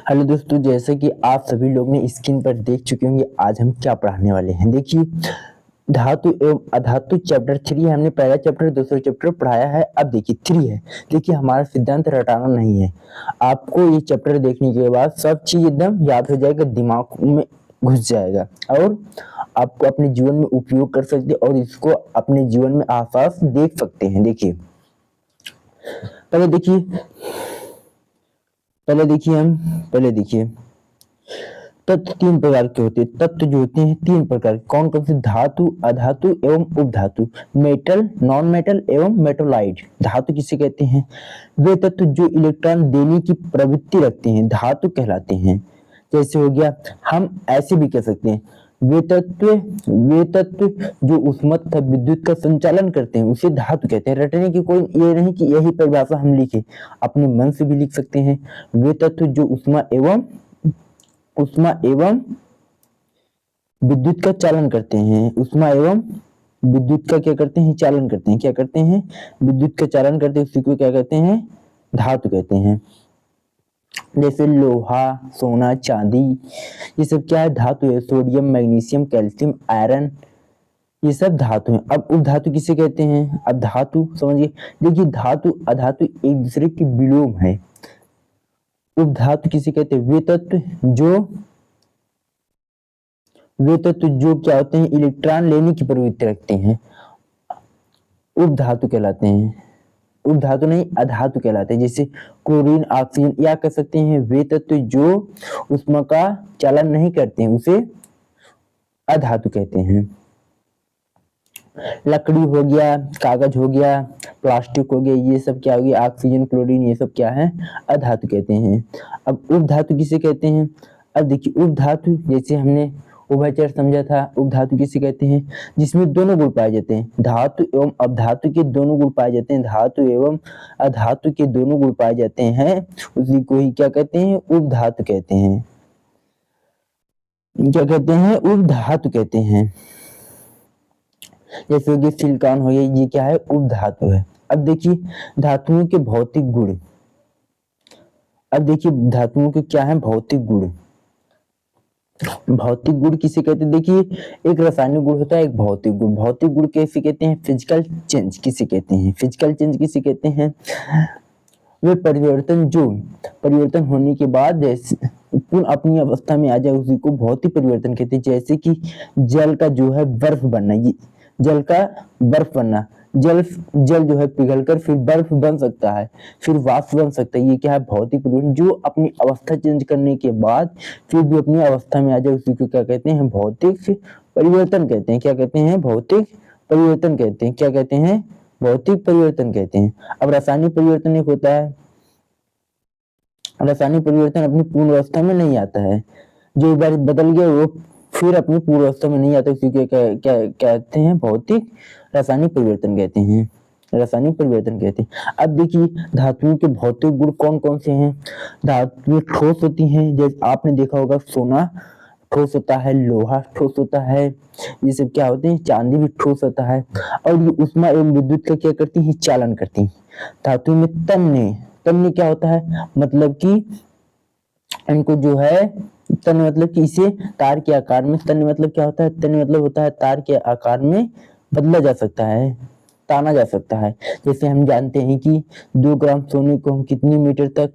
Hello दोस्तों, जैसे कि आप सभी लोग ने स्क्रीन पर देख चुके होंगे, आज हम क्या पढ़ाने वाले हैं। देखिए, धातु एवं अधातु चैप्टर 3 है। हमने पहला चैप्टर दूसरा चैप्टर पढ़ाया है। अब देखिए 3 है। देखिए, हमारा सिद्धांत रटाना नहीं है। आपको ये चैप्टर देखने के बाद सब चीज एकदम याद हो जाएगा, दिमाग में घुस जाएगा और आपको अपने जीवन में उपयोग कर सकते हैं और इसको अपने जीवन में आसास देख सकते हैं। देखिए, पहले देखिए पहले देखिए तत्व 3 प्रकार के होते हैं। तत्व जो होते हैं 3 प्रकार के। कौन कौन से? धातु, अधातु एवं उपधातु, मेटल, नॉन मेटल एवं मेटोलाइट। धातु किसे कहते हैं? वे तत्व जो इलेक्ट्रॉन देने की प्रवृत्ति रखते हैं, धातु कहलाते हैं। जैसे हो गया, हम ऐसे भी कह सकते हैं, वे तत्व जो ऊष्मा तथा विद्युत का संचालन करते हैं, उसे धातु कहते हैं। रटने की कोई ये नहीं कि यही परिभाषा हम लिखे, अपने मन से भी लिख सकते हैं। वे तत्व जो ऊष्मा एवं विद्युत का चालन करते हैं। ऊष्मा एवं विद्युत का क्या करते हैं? चालन करते हैं। क्या करते हैं? विद्युत का चालन करते हैं। उसी को क्या कहते हैं? धातु कहते हैं। जैसे लोहा, सोना, चांदी, ये सब क्या है? धातु है। सोडियम, मैग्नीशियम, कैल्शियम, आयरन, ये सब धातु हैं। अब उपधातु किसे कहते हैं? अब धातु समझिए, देखिए धातु अधातु एक दूसरे के विलोम है। उपधातु किसे कहते हैं? वे तत्व जो क्या होते हैं? इलेक्ट्रॉन लेने की प्रवृत्ति रखते हैं, उपधातु कहलाते हैं। उपधातु नहीं, अधातु कहलाते हैं। जैसे क्लोरीन, ऑक्सीजन, या कह सकते हैं वे तत्व जो ऊष्मा का चालन नहीं करते हैं, उसे अधातु कहते हैं। लकड़ी हो गया, कागज हो गया, प्लास्टिक हो गया, ये सब क्या हो गया? ऑक्सीजन, क्लोरीन, ये सब क्या है? अधातु कहते हैं। अब उपधातु किसे कहते हैं? अब देखिए, उपधातु जैसे हमने उभयचर समझा था, उपधातु किसे कहते हैं? जिसमें दोनों गुण पाए जाते हैं। धातु एवं अपधातु के दोनों गुण पाए जाते हैं, धातु एवं अधातु के दोनों गुण पाए जाते हैं, उसी को ही क्या कहते हैं? उपधातु कहते हैं। क्या कहते हैं? उपधातु कहते हैं। जैसे कि सिलिकॉन हो गया, ये क्या है? उपधातु है। अब देखिए धातुओं के भौतिक गुण। अब देखिए धातुओं के क्या है? भौतिक गुण। भौतिक गुण किसे कहते हैं? देखिए, एक रासायनिक गुण होता है, एक भौतिक गुण। भौतिक गुण कैसे कहते हैं? फिजिकल चेंज किसे कहते हैं? फिजिकल चेंज किसे कहते हैं? वे परिवर्तन होने के बाद जैसे पुनः अपनी अवस्था में आ जाए, उसी को भौतिक परिवर्तन कहते हैं। जैसे कि जल का जो है बर्फ बनना, ये जल का बर्फ बनना, जल जो है पिघलकर फिर बर्फ बन सकता है, फिर वाष्प बन सकता है। ये क्या है? भौतिक परिवर्तन। जो अपनी अवस्था चेंज करने के बाद फिर भी अपनी अवस्था में आ जाए, उसी को क्या कहते हैं? भौतिक परिवर्तन कहते हैं। क्या कहते हैं? भौतिक परिवर्तन कहते हैं। क्या कहते हैं? भौतिक परिवर्तन कहते हैं। अब रासायनिक परिवर्तन एक होता है, रासायनिक परिवर्तन अपनी पूर्ण अवस्था में नहीं आता है। जो एक बार बदल गया वो फिर अपनी पूर्ण अवस्था में नहीं आता, उसी को क्या कहते हैं? भौतिक रासायनिक परिवर्तन कहते हैं। रासायनिक परिवर्तन कहते हैं। अब देखिए धातुओं के भौतिक गुण कौन कौन से हैं? धातुएं ठोस होती हैं, जैसे आपने देखा होगा सोना ठोस होता है, लोहा ठोस होता है, ये सब क्या होते हैं? चांदी भी ठोस होता है। और ये ऊष्मा एवं विद्युत का क्या करती है? चालन करती है। धातु में तन्य क्या होता है? मतलब कि इनको जो है, तन्य मतलब कि इसे तार के आकार में, तन्य मतलब क्या होता है? तन्य मतलब होता है तार के आकार में बदला जा सकता है, ताना जा सकता है। जैसे हम जानते हैं कि 2 ग्राम सोने को हम कितनी मीटर तक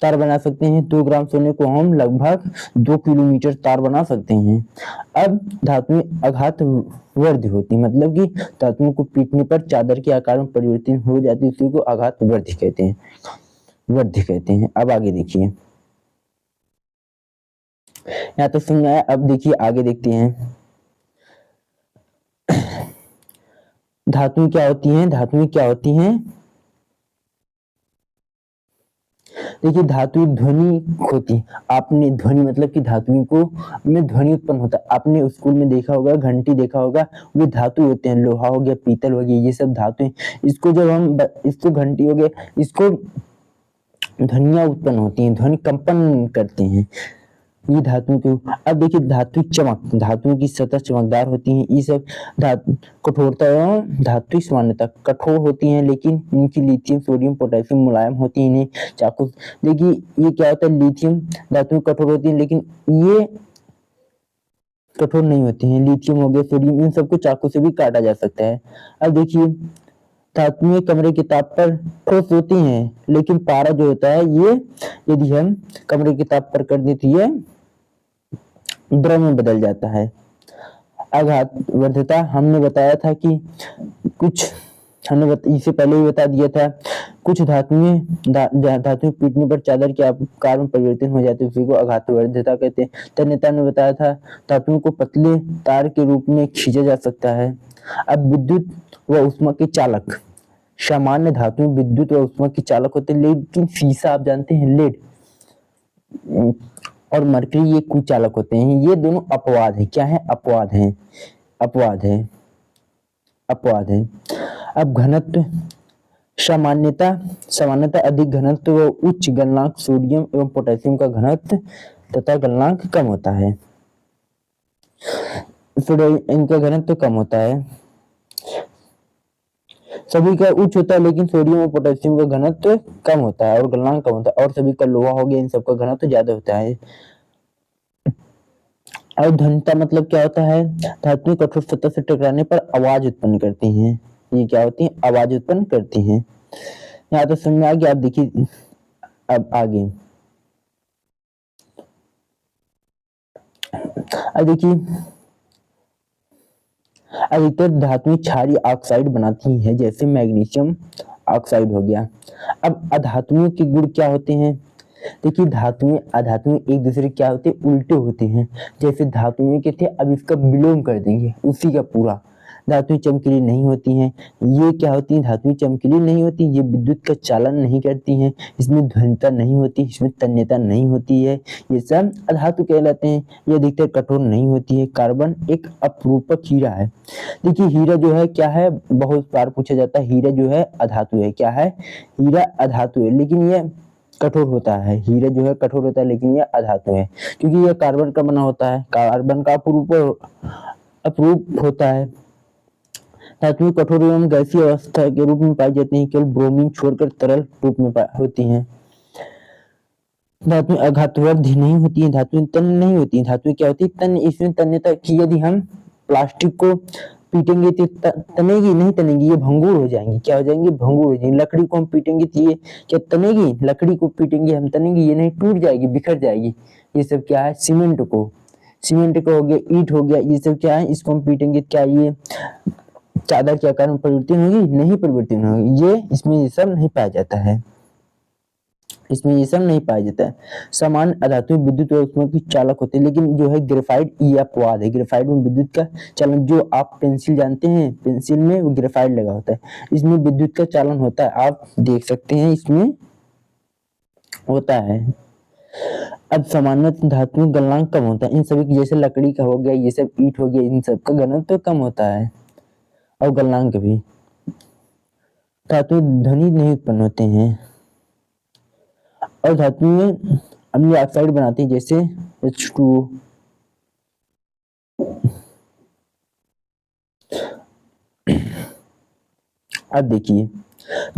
तार बना सकते हैं? 2 ग्राम सोने को हम लगभग 2 किलोमीटर तार बना सकते हैं। अब धातुएं आघात वर्ध होती, मतलब कि धातुओं को पीटने पर चादर के आकार में परिवर्तित हो जाती है, उसी को आघात वर्ध कहते हैं, वर्ध कहते हैं। अब आगे देखिए, यहाँ तो समझ आया। अब देखिए आगे देखते हैं, धातुएं क्या होती हैं? धातुएं क्या होती हैं? देखिए धातु ध्वनि होती। आपने ध्वनि मतलब कि धातुओं को में ध्वनि उत्पन्न होता है। आपने स्कूल में देखा होगा, घंटी देखा होगा, वे धातु होते हैं। लोहा हो गया, पीतल हो गया, ये सब धातु हैं। इसको जब हम इसको घंटी हो गया, इसको ध्वनियां उत्पन्न होती हैं, ध्वनि कंपन करते हैं। ये धातुओं के, अब देखिए धातु चमक, धातुओं की सतह चमकदार होती है, ये सब धातु कठोरता एवं धातु सामान्यता कठोर होती हैं, लेकिन इनकी लिथियम सोडियम पोटेशियम मुलायम होती है, इन्हें चाकू, देखिए ये क्या होता है, लिथियम धातु कठोर होती है लेकिन ये कठोर नहीं होते हैं, लिथियम हो गया, सोडियम, इन सबको चाकू से भी काटा जा सकता है। अब देखिए धातुएं कमरे के ताप पर ठोस होती हैं, लेकिन पारा जो होता है ये यदि हम कमरे के ताप पर कर देते ये द्रव में बदल जाता है। आघात वर्धता हमने बताया था कि कुछ इससे पहले ही बता दिया था, कुछ धातुएं पीटने पर चादर के आकार में परिवर्तन हो जाते हैं, उसी को आघात वर्धता कहते हैं। तन्यता ने बताया था धातुओं को पतले तार के रूप में खींचा जा सकता है। अब विद्युत व ऊष्मा के चालक, सामान्य धातुएं विद्युत व ऊष्मा के चालक होते हैं, लेकिन सीसा आप जानते हैं लेड और मरकरी ये कुचालक होते हैं, ये दोनों अपवाद है। क्या है? अपवाद है, अपवाद है, अपवाद है। अब घनत्व, सामान्यतः अधिक घनत्व व उच्च गलनांक सोडियम एवं पोटेशियम का घनत्व तथा गलनांक कम होता है, इनका घनत्व कम होता है, सभी का उच्च होता है लेकिन सोडियम और पोटेशियम का घनत्व कम होता है और गलनांक कम होता है, और सभी का लोहा हो गया, इन सबका घनत्व ज्यादा होता है। अवधनता मतलब क्या होता है? धातुएं कठोर सतह से टकराने पर आवाज उत्पन्न करती हैं, ये क्या होती है? आवाज उत्पन्न करती हैं। यहाँ तो समझ में आ गया। आप देखिए अब आगे, अब देखिए अधिकतर धातुएं क्षारीय ऑक्साइड बनाती हैं, जैसे मैग्नीशियम ऑक्साइड हो गया। अब अधातुओं के गुण क्या होते हैं? देखिए धातुएं अधातुएं एक दूसरे क्या होते हैं? उल्टे होते हैं। जैसे धातुएं के थे, अब इसका विलोम कर देंगे उसी का पूरा। धातुएं चमकीली नहीं होती हैं, ये क्या होती हैं? धातुएं चमकीली नहीं होती, ये विद्युत का चालन नहीं करती हैं, इसमें ध्वनिता नहीं होती, इसमें तन्यता नहीं होती है, ये सब अधातु कहलाते हैं। ये अधिकतर कठोर नहीं होती है। कार्बन एक अपरूपक हीरा है। देखिए हीरा जो है क्या है? बहुत बार पूछा जाता है, हीरा जो है अधातु है। क्या है? हीरा अधातु है, लेकिन ये कठोर होता है। हीरा जो है कठोर होता है लेकिन यह अधातु है, क्योंकि यह कार्बन का बना होता है, कार्बन का अपरूप होता है। धातुएं कठोर एवं गैसीय अवस्था के रूप में पाई जाती हैं, केवल ब्रोमीन छोड़कर तरल रूप में होती हैं। धातुएं आघातवर्धी नहीं होती हैं, धातुएं तन्य नहीं होती हैं। धातुएं क्या होती है? तन्य। इसमें तन्यता की, यदि हम प्लास्टिक को पीटेंगे तो तनेगी नहीं, तनेगी, ये भंगुर हो जाएंगी। क्या हो जाएंगी? भंगुर हो जाएंगी। लकड़ी को हम पीटेंगे तो ये क्या तनेगी? लकड़ी को पीटेंगे हम, तनेगी? ये नहीं, टूट जाएगी, बिखर जाएगी। ये सब क्या है? सीमेंट को हो गया, ईंट हो गया, ये सब क्या है? इसको हम पीटेंगे, क्या ये चादर के आकार में परिवर्तन होगी? नहीं परिवर्तन होगी। ये इसमें ये सब नहीं पाया जाता है, इसमें ये सब नहीं पाया जाता है। सामान्य अधातु विद्युत और ऊष्मा की चालक होते हैं, लेकिन जो है ग्रेफाइट ये अपवाद है। ग्रेफाइट में विद्युत का चालन, जो आप पेंसिल जानते हैं, पेंसिल में वो ग्रेफाइट लगा होता है, इसमें विद्युत का चालन होता है, आप देख सकते हैं इसमें होता है। अब सामान्य धातु में गलनांक कम होता है, इन सभी की, जैसे लकड़ी का हो गया, ये सब ईंट हो गया, इन सब का घनत्व कम होता है और गलनांक भी। धातु ध्वनि नहीं उत्पन्न होते हैं और धातु में अम्लीय ऑक्साइड बनाती है, जैसे H2O। अब देखिए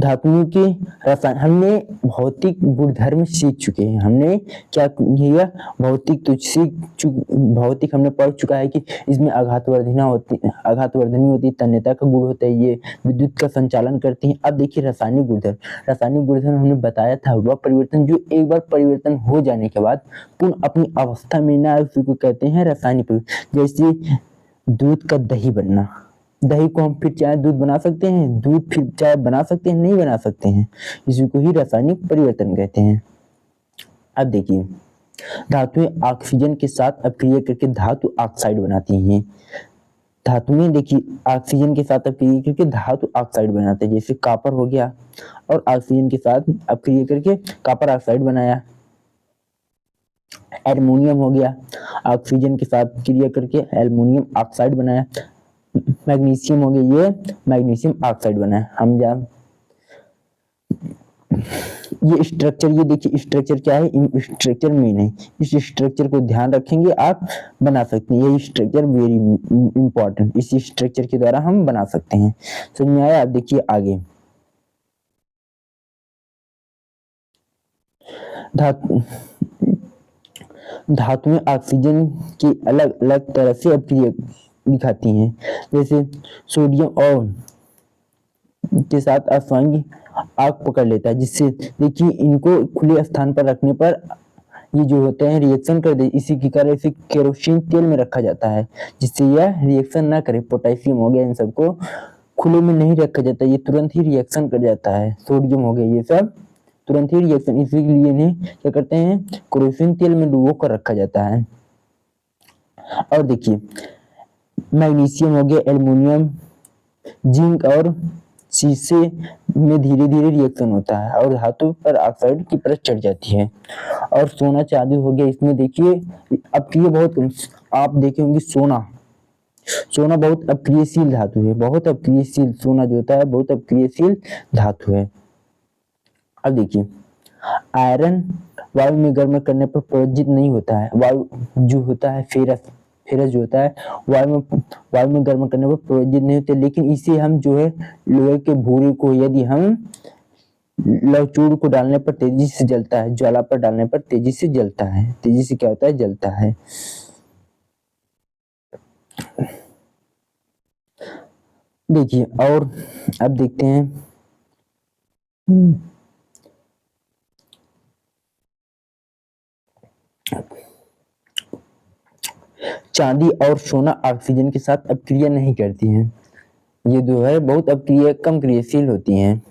धातुओं के रसायन, हमने भौतिक गुणधर्म सीख चुके हैं। हमने क्या किया? भौतिक हमने पढ़ चुका है कि इसमें आघातवर्धनी होती है, तन्यता का गुण होता है, ये विद्युत का संचालन करती है। अब देखिए रासायनिक गुणधर्म हमने बताया था, वह परिवर्तन जो एक बार परिवर्तन हो जाने के बाद पुनः अपनी अवस्था में ना, उसी को कहते हैं रासायनिक परिवर्तन। जैसे दूध का दही बनना, दही को हम फिर चाहे दूध बना सकते हैं, दूध फिर चाहे बना सकते हैं, नहीं बना सकते हैं, इसी को ही रासायनिक परिवर्तन कहते हैं। अब देखिए धातुएं ऑक्सीजन के साथ अक्रिया करके धातु ऑक्साइड बनाती हैं। धातुएं देखिए ऑक्सीजन के साथ अक्रिया करके धातु ऑक्साइड बनाते हैं, जैसे कॉपर हो गया और ऑक्सीजन के साथ अक्रिया करके कॉपर ऑक्साइड बनाया। एल्युमिनियम हो गया, ऑक्सीजन के साथ क्रिया करके एल्युमिनियम ऑक्साइड बनाया। मैग्नीशियम हो गया, ये मैग्नीशियम ऑक्साइड बना है। हम ये स्ट्रक्चर, ये देखिए स्ट्रक्चर क्या है, स्ट्रक्चर मेन है। इस स्ट्रक्चर को ध्यान रखेंगे आप बना सकते हैं। ये स्ट्रक्चर वेरी इंपॉर्टेंट, इस स्ट्रक्चर के द्वारा हम बना सकते हैं। समझ में आया? आप देखिए आगे, धातु धातुएं ऑक्सीजन की अलग अलग तरह से अभिक्रिया दिखाती हैं। जैसे सोडियम और के साथ असंग आग पकड़ लेता है, जिससे देखिए इनको खुले स्थान पर रखने पर ये जो होते हैं रिएक्शन कर दे। इसी के कारण इसे केरोसिन तेल में रखा जाता है, जिससे यह रिएक्शन ना करे। पोटेशियम हो गया, इन सबको खुले में नहीं रखा जाता, ये तुरंत ही रिएक्शन कर जाता है। सोडियम हो गया, ये सब तुरंत ही रिएक्शन, इसीलिए इन्हें क्या करते हैं, केरोसिन तेल में डुबो कर रखा जाता है। और देखिए मैग्नीशियम हो गया, एल्युमिनियम, जिंक और शीशे में धीरे धीरे रिएक्शन होता है और धातु पर ऑक्साइड की परत चढ़ जाती है। और सोना चांदी हो गया, इसमें देखिए अक्रिय बहुत, आप देखे होंगे सोना बहुत अक्रियशील धातु है, बहुत अक्रियशील। सोना जो होता है बहुत अक्रियशील धातु है। अब देखिए आयरन वायु में गर्म करने पर प्रज्वलित नहीं होता है। वायु जो होता है फेरस जो होता है वायु में गर्म करने पर प्रज्वलित नहीं होते, लेकिन इसे हम जो है लोहे के भूरे को यदि हम लवचूड़ को डालने पर तेजी से जलता है, ज्वाला पर डालने पर तेजी से जलता है। तेजी से क्या होता है, जलता है। देखिए और अब देखते हैं चांदी और सोना ऑक्सीजन के साथ अपक्रिया नहीं करती हैं। ये जो है बहुत अपक्रिया कम क्रियाशील होती हैं।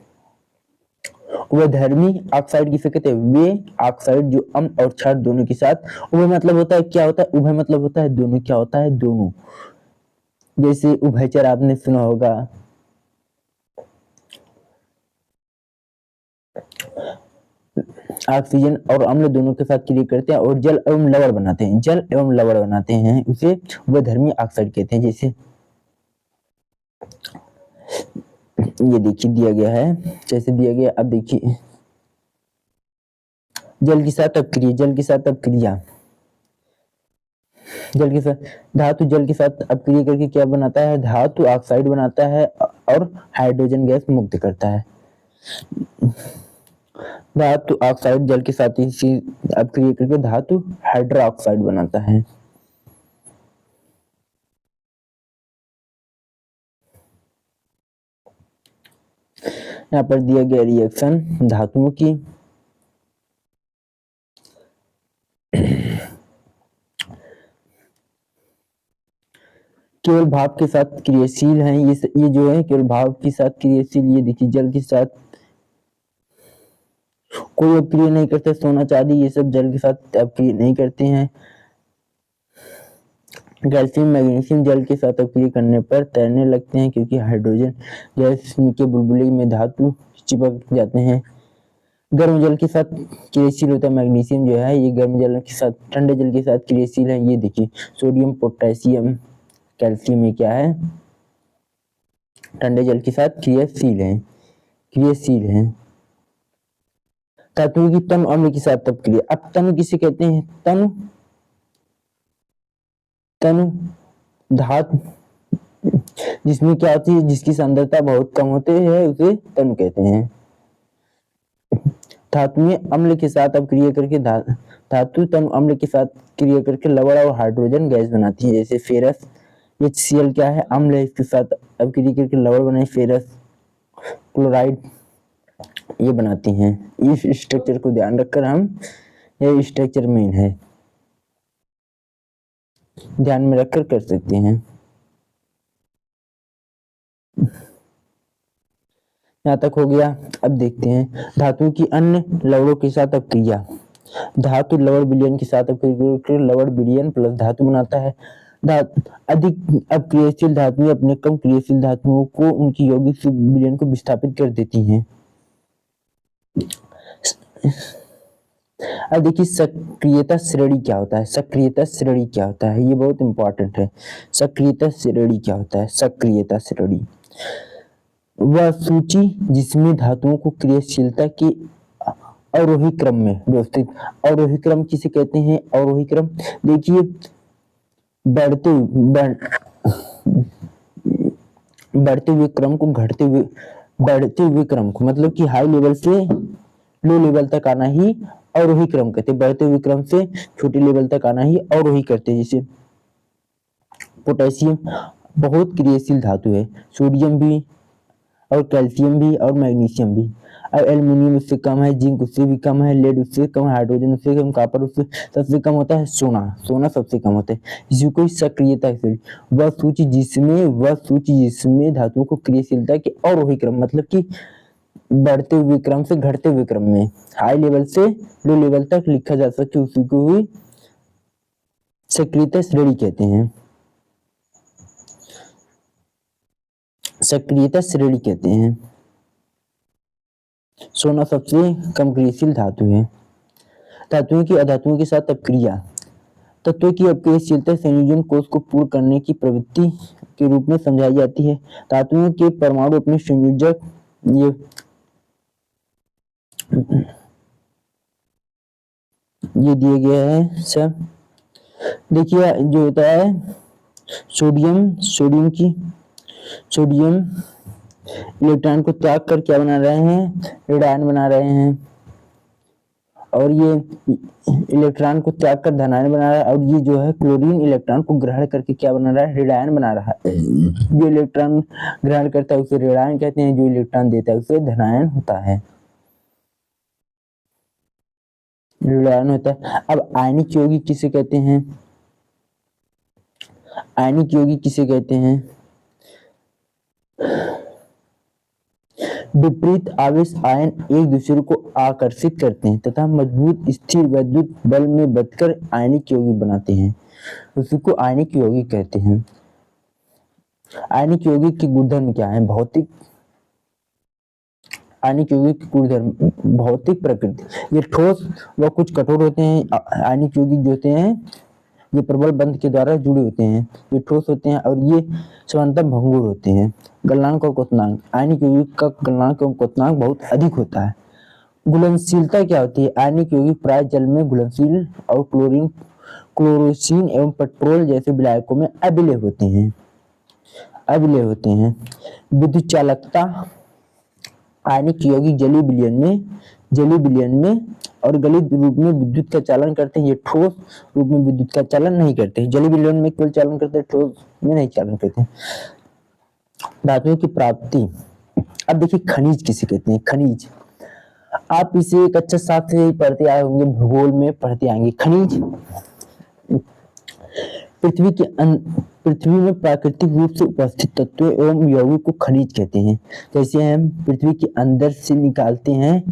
उभयधर्मी ऑक्साइड किसे कहते हैं, वे ऑक्साइड जो अम्ल और क्षार दोनों के साथ, उभय मतलब होता है क्या होता है, उभय मतलब होता है दोनों, क्या होता है दोनों। जैसे उभयचर आपने सुना होगा, ऑक्सीजन और अम्ल दोनों के साथ क्रिया करते हैं और जल एवं लवण बनाते हैं, जल एवं लवण बनाते हैं, उसे उभयधर्मी ऑक्साइड कहते हैं। जैसे ये देखिए दिया गया है, जैसे दिया गया। अब देखिए जल के साथ अपक्रिया, जल के साथ अपक्रिया, जल के साथ धातु जल के साथ अपक्रिया करके क्या बनाता है, धातु ऑक्साइड बनाता है और हाइड्रोजन गैस मुक्त करता है। धातु ऑक्साइड जल के साथ इसी अपक्रिया करके धातु हाइड्रोक्साइड बनाता है। यहाँ पर दिया गया रिएक्शन धातुओं की, केवल भाप के साथ क्रियाशील हैं। ये जो है केवल भाप के साथ क्रियाशील। ये देखिए जल के साथ कोई अपक्रिया नहीं करते। सोना चांदी ये सब जल के साथ अपक्रिया नहीं करते हैं। कैल्शियम मैग्नीशियम जल के साथ अपक्रिया करने पर तैरने लगते हैं, क्योंकि हाइड्रोजन गैस के बुलबुले में धातु चिपक जाते हैं। गर्म जल के साथ क्रियाशील होता है मैग्नीशियम जो है, ये गर्म जल के साथ, ठंडे जल के साथ क्रियाशील है। ये देखिए सोडियम पोटेशियम कैल्शियम, ये क्या है, ठंडे जल के साथ क्रियाशील है। धातुओं की तनु अम्ल के साथ अपक्रिया। अब तनु किसे कहते हैं, तनु धातु जिसमें क्या होती है, जिसकी सांद्रता बहुत कम होती है, उसे तनु कहते हैं। धातु में अम्ल के साथ अपक्रिया करके धातु तनु अम्ल के साथ क्रिया करके लवण और हाइड्रोजन गैस बनाती है। जैसे फेरस HCl क्या है, अम्ल है, इसके साथ अपक्रिया करके लवण बनाई फेरस क्लोराइड, ये बनाती हैं। इस स्ट्रक्चर को ध्यान रखकर हम, ये स्ट्रक्चर मेन है, ध्यान में रखकर कर सकते हैं। यहाँ तक हो गया। अब देखते हैं धातु की अन्य लवणों के साथ अपक्रिया। धातु लवण विलयन के साथ अपक्रिया कर लवण विलयन प्लस धातु बनाता है। अधिक अपक्रियाशील धातुएं अपने कम क्रियाशील धातुओं को उनकी यौगिक विलयन को विस्थापित कर देती हैं। अब देखिए सक्रियता श्रेणी क्या होता है, सक्रियता श्रेणी क्या होता है, ये बहुत इंपॉर्टेंट है। सक्रियता श्रेणी क्या होता है, सक्रियता श्रेणी वह सूची जिसमें धातुओं को क्रियाशीलता के अवरोही क्रम में व्यवस्थित। अवरोही क्रम किसे कहते हैं? अवरोही क्रम देखिए बढ़ते बढ़ते हुए क्रम को बढ़ते हुए क्रम को मतलब कि हाई लेवल से लो लेवल तक आना ही अवरोही क्रम कहते हैं। बढ़ते हुए क्रम से छोटे लेवल तक आना ही अवरोही करते हैं। जैसे पोटेशियम बहुत क्रियाशील धातु है, सोडियम भी और कैल्शियम भी और मैग्नीशियम भी। और एल्युमिनियम उससे कम है, जिंक उससे भी कम है, लेड उससे कम है, हाइड्रोजन उससे कम, कॉपर उससे सबसे कम होता है, सोना सबसे कम होता है। इसी को सक्रियता वह सूची जिसमें धातुओं को क्रियाशीलता के अवरोही क्रम मतलब कि बढ़ते हुए क्रम से घटते हुए क्रम में हाई लेवल से लो लेवल तक लिखा जा सके उसी को ही सक्रियता श्रेणी कहते हैं। सक्रियता श्रेणी कहते हैं। सोना सबसे कम क्रियाशील धातु है। धातुओं की अधातुओं के साथ अपक्रिया तत्वों की अपक्रियाशीलता संयोजन कोष को पूर्ण करने की प्रवृत्ति के रूप में समझाई जाती है। धातुओं के परमाणु अपने संयोजक ये दिए गए हैं सब। देखिए जो होता है सोडियम इलेक्ट्रॉन को त्याग कर क्या बना रहे हैं? ऋणायन बना रहे हैं। और ये इलेक्ट्रॉन को त्याग कर धनायन बना रहा है। और ये जो है क्लोरीन इलेक्ट्रॉन को ग्रहण करके क्या बना रहा है? ऋणायन बना रहा है। जो इलेक्ट्रॉन ग्रहण करता है उसे ऋणायन कहते हैं, जो इलेक्ट्रॉन देता है उसे धनायन होता है, ऋणायन होता है। अब आयनिक यौगिक किसे कहते हैं? आयनिक यौगिक किसे कहते हैं? विपरीत आवेश आयन एक दूसरे को आकर्षित करते हैं तथा मजबूत स्थिर विद्युत बल में बंधकर आयनिक यौगिक बनाते हैं, उसी को आयनिक यौगिक कहते हैं। आयनिक यौगिक की गुणधर्म क्या है? आयनिक यौगिक की गुणधर्म भौतिक प्रकृति, ये ठोस व कुछ कठोर होते हैं। आयनिक यौगिक जो होते हैं ये प्रबल बंध के द्वारा जुड़े होते हैं, ये ठोस होते हैं और ये समानतः भंगुर होते हैं। गलनांक और क्वथनांक, आयनिक यौगिक का गलनांक एवं क्वथनांक बहुत अधिक होता है। घुलनशीलता क्या होती है? आयनिक यौगिक प्राय जल में घुलनशील और क्लोरोसिन एवं पेट्रोल जैसे विलायकों में अविलेय होते हैं। विद्युत चालकता, आयनिक यौगिक जलीय विलयन में और गलित रूप में विद्युत का चालन करते हैं। ये ठोस रूप में विद्युत का चालन नहीं करते। जलीय विलयन में केवल चालन करते हैं, ठोस में नहीं चालन करते। धातुओं की प्राप्ति, अब देखिए खनिज किसे कहते हैं? खनिज आप इसे कक्षा 7 से ही पढ़ते आए होंगे, भूगोल में पढ़ते आएंगे। खनिज पृथ्वी में प्राकृतिक रूप से उपस्थित तत्वों एवं यौगिक को खनिज कहते हैं। जैसे हम पृथ्वी के अंदर से निकालते हैं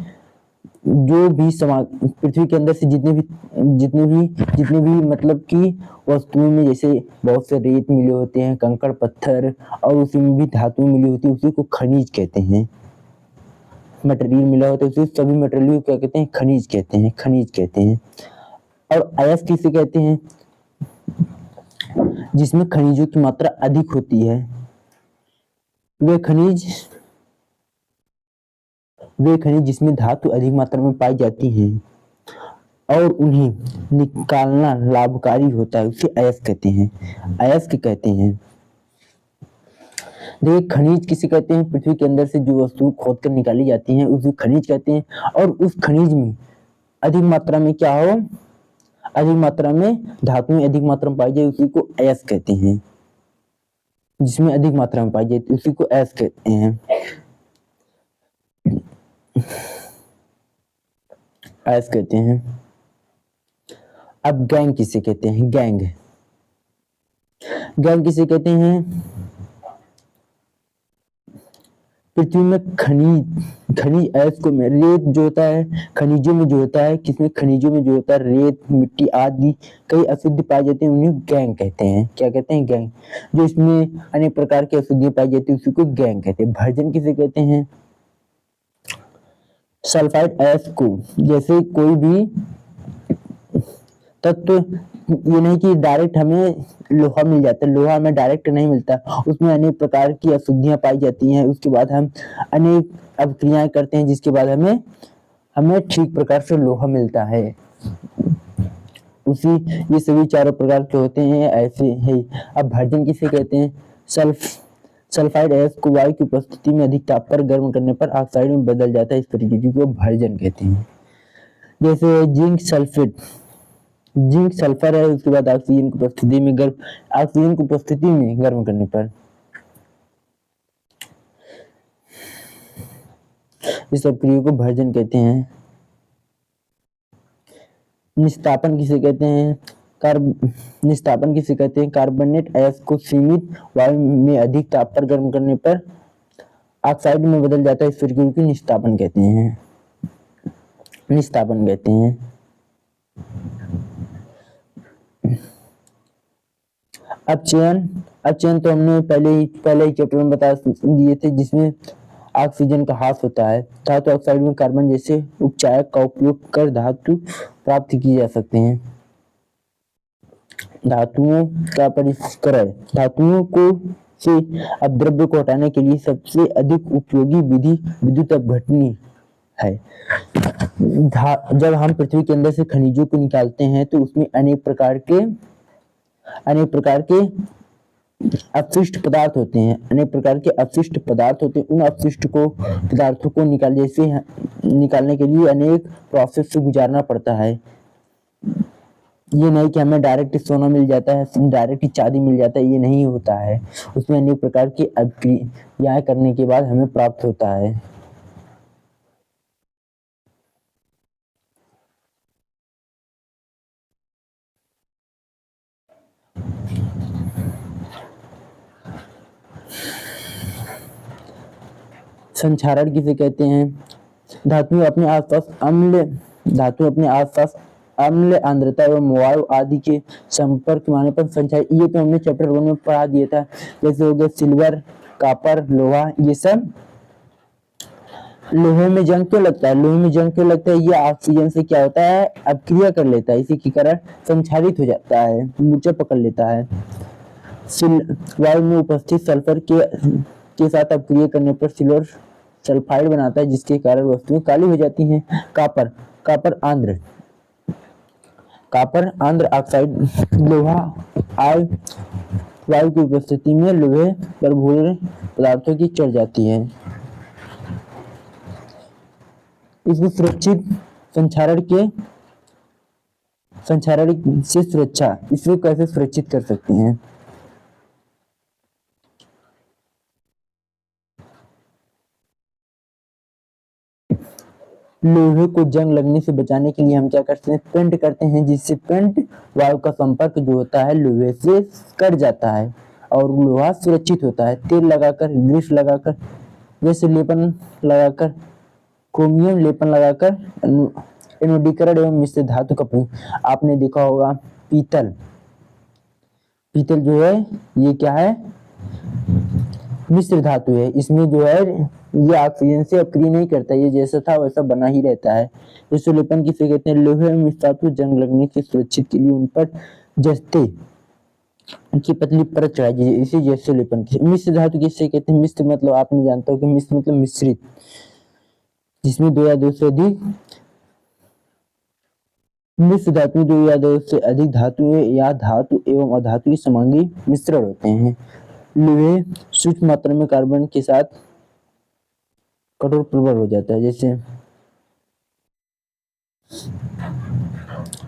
जो भी पृथ्वी के अंदर से जितने भी मतलब कि वस्तुओं में जैसे बहुत से रेत मिले होते हैं, कंकड़ पत्थर, और उसी में भी धातु मिली होती है, उसी को खनिज कहते हैं। मटेरियल मिला होता है उसे सभी मटेरियल को क्या कहते हैं? खनिज कहते हैं। और अयस्क किसे कहते हैं? जिसमें खनिजों की मात्रा अधिक होती है। वे खनिज जिसमें धातु अधिक मात्रा में पाई जाती हैं और उन्हें निकालना लाभकारी होता है, उसे अयस्क कहते हैं। देखिए खनिज किसे कहते हैं? पृथ्वी के अंदर से जो वस्तु खोदकर निकाली जाती हैं उसे खनिज कहते हैं। और उस खनिज में अधिक मात्रा में धातुएं अधिक मात्रा में पाई जाए उसी को अयस्क कहते हैं। जिसमें अधिक मात्रा में पाई जाती है उसी को अयस्क कहते हैं। अब गैंग किसे कहते हैं? गैंग किसे कहते हैं? पृथ्वी में खनिज अयस्कों में रेत जो होता है, खनिजों में जो होता है, रेत, मिट्टी आदि कई अशुद्धि पाई जाती है, उन्हें गैंग कहते हैं। क्या कहते हैं? गैंग। जो इसमें अनेक प्रकार की अशुद्धियां पाई जाती है उसी को गैंग कहते हैं। भर्जन किसे कहते हैं? सल्फाइड अयस्क को, जैसे कोई भी तत्व, ये नहीं कि डायरेक्ट हमें लोहा मिल जाता है, लोहा हमें डायरेक्ट नहीं मिलता, उसमें अनेक प्रकार की अशुद्धियां पाई जाती हैं। उसके बाद हम अनेक अभिक्रियाएं करते हैं जिसके बाद हमें हमें ठीक प्रकार से लोहा मिलता है। उसी ये सभी चारों प्रकार के होते हैं ऐसे है। अब भर्जन किसे कहते हैं? सल्फाइड गैस को वायु की उपस्थिति में अधिक ताप पर गर्म करने पर ऑक्साइड में बदल जाता है, इस प्रक्रिया को भर्जन कहते हैं। जैसे जिंक सल्फेट, जिंक सल्फर है, उसके बाद ऑक्सीजन की उपस्थिति में गर्म करने पर इस प्रक्रिया को भर्जन कहते हैं। निस्तापन किसे कहते हैं? कार्बोनेट गैस को सीमित वायु में अधिक ताप पर गर्म करने पर ऑक्साइड में बदल जाता है, इस प्रक्रिया को निस्तापन कहते हैं। अपचयन तो हमने पहले ही चैप्टर में बता दिए थे, जिसमें ऑक्सीजन का ह्रास होता है। धातु ऑक्साइड में कार्बन जैसे उपचायक का उपयोग कर धातु प्राप्त की जा सकते हैं। धातुओं का परिष्करण, धातुओं को से अपद्रव्य को हटाने के लिए सबसे अधिक उपयोगी विधि विद्युत अपघटनी है। जब हम पृथ्वी के अंदर से खनिजों को निकालते हैं तो उसमें अनेक प्रकार के अपशिष्ट पदार्थ होते हैं। उन अपशिष्ट पदार्थों को निकालने के लिए अनेक प्रोसेस से गुजारना पड़ता है। ये नहीं कि हमें डायरेक्ट सोना मिल जाता है, डायरेक्ट चांदी मिल जाता है, ये नहीं होता है। उसमें अनेक प्रकार की अपक्रियाएं करने के बाद हमें प्राप्त होता है। संक्षारण किसे कहते हैं? धातुएं अपने आसपास अम्ल, आर्द्रता एवं वायु आदि के संपर्क में आने पर संक्षारण, ये तो हमने चैप्टर 1 में पढ़ा दिया था। जैसे हो गया सिल्वर, कॉपर, लोहा, ये सब। लोहे में जंग क्यों लगता है? ये ऑक्सीजन से क्या होता है? अपक्रिया कर लेता है, इसी के कारण संक्षारित हो जाता है, मूर्छा पकड़ लेता है। वायु में उपस्थित सल्फर के साथ अपक्रिया करने पर सिल्वर सल्फाइड बनाता है, जिसके कारण वस्तुएं काली हो जाती हैं। कॉपर आंध्र ऑक्साइड लोहा वायु की उपस्थिति में लोहे पर भूरे पदार्थों की चढ़ जाती है। इसको संक्षारण से सुरक्षा, इसको कैसे सुरक्षित कर सकते हैं? लोहे को जंग लगने से बचाने के लिए हम क्या करते हैं? पेंट करते हैं, जिससे वायु का संपर्क जो होता है लोहे से कट जाता है और लोहा सुरक्षित होता है। तेल लगाकर, ग्रीस लगाकर, जैसे लेपन लगाकर, क्रोमियम लेपन लगाकर एनोडीकरण एवं मिश्र धातु का प्रयोग। आपने देखा होगा पीतल जो है ये क्या है? मिश्र धातु है। इसमें जो है ये ऑक्सीजन से अपक्रिया नहीं करता, ये जैसा था वैसा बना ही रहता है। इसको लेपन किसे कहते हैं? लोहे में मिश्र धातु जंग लगने से सुरक्षित के लिए उन पर जस्ते की पतली परत चढ़ाई जाती है, इसे जैसे लेपन। मिश्र धातु किसे कहते हैं? मिश्र मतलब आपने जानते हो कि मिश्र मतलब मिश्रित, जिसमें दो या दो से अधिक मिश्र धातु, दो या दो से अधिक धातुएं या धातु एवं अधातु की समांगी मिश्रण होते हैं। लोहे सूक्ष्म मात्रा में कार्बन के साथ कठोर प्रबल हो जाता है, जैसे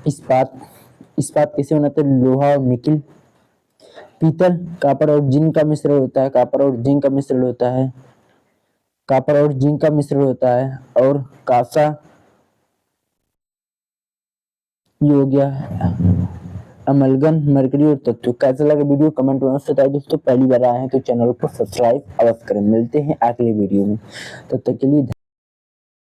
इस्पात कैसे बनाते हैं? लोहा और निकिल। पीतल कॉपर और जिंक का मिश्रण होता है, और कांसा ये हो गया अमलगन, मरकरी और तत्व। कैसा लगा वीडियो कमेंट में बताइए दोस्तों। पहली बार आए हैं तो चैनल को सब्सक्राइब अवश्य करें। मिलते हैं अगले वीडियो में, तब तक के लिए